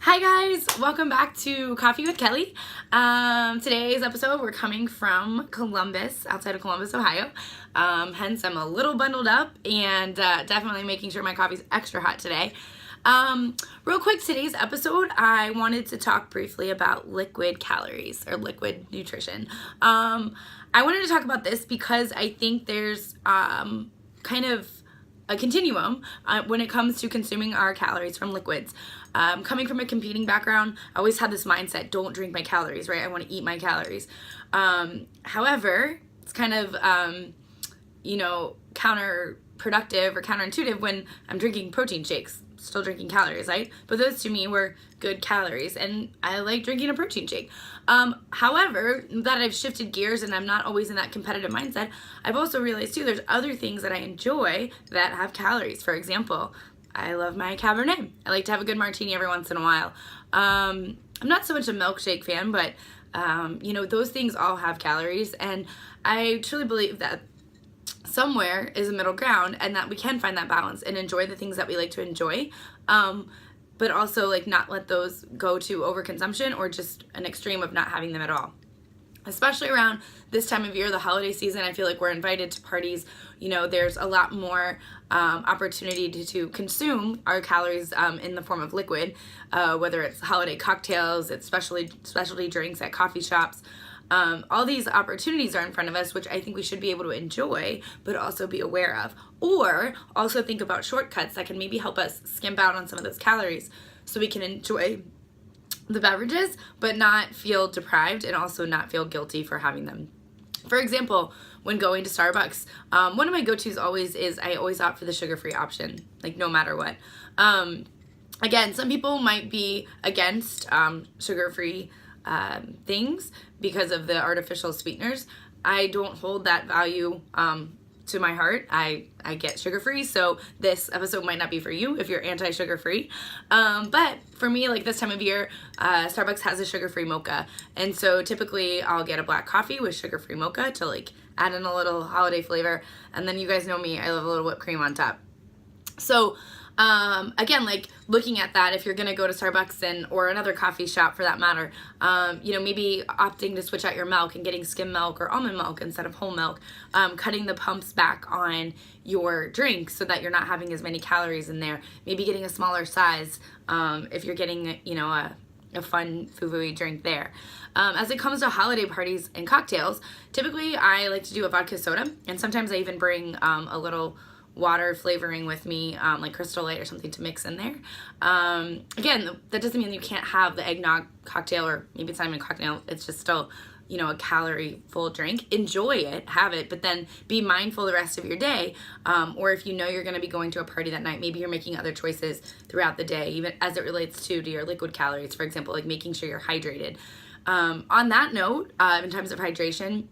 Hi guys, welcome back to Coffee with Kelley. Today's episode, we're coming from Columbus, outside of Columbus, Ohio. Hence, I'm a little bundled up and definitely making sure my coffee's extra hot today. Real quick, today's episode, I wanted to talk briefly about liquid calories or liquid nutrition. I wanted to talk about this because I think there's kind of a continuum when it comes to consuming our calories from liquids. Coming from a competing background, I always had this mindset, don't drink my calories, right? I want to eat my calories. However, it's kind of, counterproductive or counterintuitive when I'm drinking protein shakes, still drinking calories, right? But those to me were good calories, and I like drinking a protein shake. However, that I've shifted gears and I'm not always in that competitive mindset, I've also realized too, there's other things that I enjoy that have calories. For example, I love my Cabernet. I like to have a good martini every once in a while. I'm not so much a milkshake fan, but those things all have calories, and I truly believe that somewhere is a middle ground and that we can find that balance and enjoy the things that we like to enjoy, but also like not let those go to overconsumption or just an extreme of not having them at all. Especially around this time of year, the holiday season, I feel like we're invited to parties. There's a lot more opportunity to consume our calories in the form of liquid, whether it's holiday cocktails, it's specialty drinks at coffee shops. All these opportunities are in front of us, which I think we should be able to enjoy, but also be aware of. Or also think about shortcuts that can maybe help us skimp out on some of those calories so we can enjoy the beverages, but not feel deprived and also not feel guilty for having them. For example, when going to Starbucks, one of my go-tos always is I always opt for the sugar-free option, like no matter what. Again, some people might be against sugar-free things because of the artificial sweeteners. I don't hold that value to my heart. I get sugar-free, so this episode might not be for you if you're anti-sugar-free. But for me, like this time of year, Starbucks has a sugar-free mocha. And so typically I'll get a black coffee with sugar-free mocha to like add in a little holiday flavor. And then you guys know me, I love a little whipped cream on top. So again, like looking at that, if you're going to go to Starbucks or another coffee shop for that matter, maybe opting to switch out your milk and getting skim milk or almond milk instead of whole milk, cutting the pumps back on your drink so that you're not having as many calories in there, maybe getting a smaller size, if you're getting, a fun foo-foo-y drink there. As it comes to holiday parties and cocktails, typically I like to do a vodka soda, and sometimes I even bring a little water flavoring with me, like Crystal Light or something to mix in there. Again, that doesn't mean you can't have the eggnog cocktail, or maybe it's not even a cocktail, it's just still, a calorie full drink. Enjoy it, have it, but then be mindful the rest of your day. Or if you're going to be going to a party that night, maybe you're making other choices throughout the day, even as it relates to your liquid calories, for example, like making sure you're hydrated. On that note, in terms of hydration,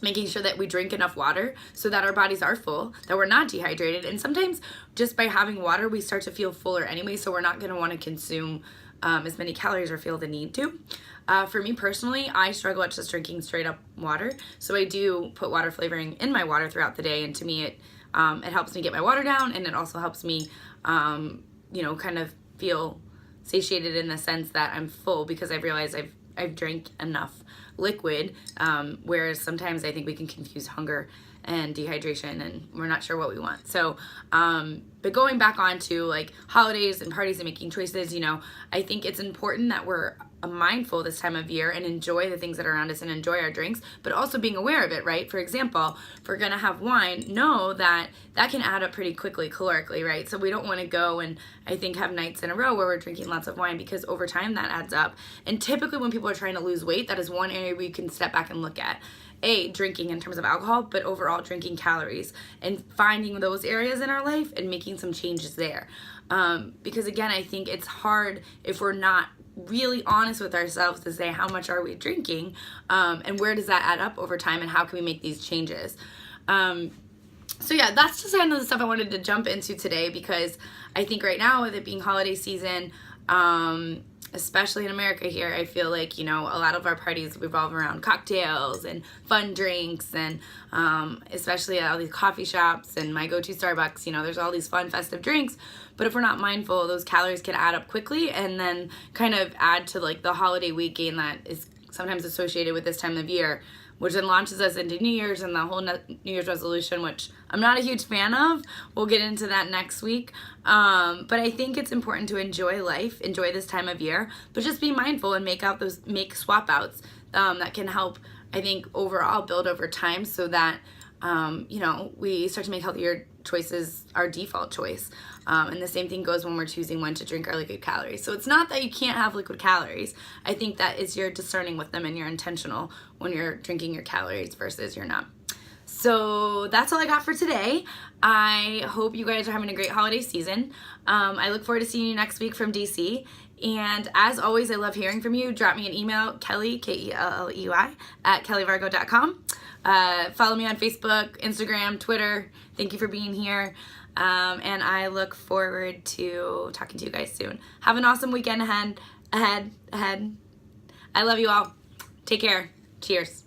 making sure that we drink enough water so that our bodies are full, that we're not dehydrated. And sometimes just by having water, we start to feel fuller anyway, so we're not going to want to consume as many calories or feel the need to. For me personally, I struggle at just drinking straight up water, so I do put water flavoring in my water throughout the day, and to me it helps me get my water down, and it also helps me kind of feel satiated in the sense that I'm full because I've realized I've drank enough liquid, whereas sometimes I think we can confuse hunger and dehydration and we're not sure what we want. So, but going back on to like holidays and parties and making choices, I think it's important that we're mindful this time of year and enjoy the things that are around us and enjoy our drinks, but also being aware of it, right? For example, if we're gonna have wine, know that can add up pretty quickly calorically, right? So we don't want to go and I think have nights in a row where we're drinking lots of wine, because over time that adds up. And typically when people are trying to lose weight, that is one area we can step back and look at. Drinking in terms of alcohol, but overall drinking calories, and finding those areas in our life and making some changes there. Because again, I think it's hard if we're not really honest with ourselves to say how much are we drinking, and where does that add up over time, and how can we make these changes. So yeah, that's just kind of the stuff I wanted to jump into today, because I think right now with it being holiday season, especially in America here, I feel like, you know, a lot of our parties revolve around cocktails and fun drinks, and especially at all these coffee shops and my go-to Starbucks, you know, there's all these fun festive drinks. But if we're not mindful, those calories can add up quickly and then kind of add to like the holiday weight gain that is sometimes associated with this time of year, which then launches us into New Year's and the whole New Year's resolution, which I'm not a huge fan of. We'll get into that next week. But I think it's important to enjoy life, enjoy this time of year, but just be mindful and make swap outs that can help, I think, overall build over time so that, you know, we start to make healthier choices our default choice. And the same thing goes when we're choosing when to drink our liquid calories. So it's not that you can't have liquid calories. I think that is you're discerning with them and you're intentional when you're drinking your calories versus you're not. So that's all I got for today. I hope you guys are having a great holiday season. I look forward to seeing you next week from DC. And as always, I love hearing from you. Drop me an email, Kelley, Kelley, at kelleyvargo.com. Follow me on Facebook, Instagram, Twitter. Thank you for being here. And I look forward to talking to you guys soon. Have an awesome weekend ahead. I love you all. Take care. Cheers.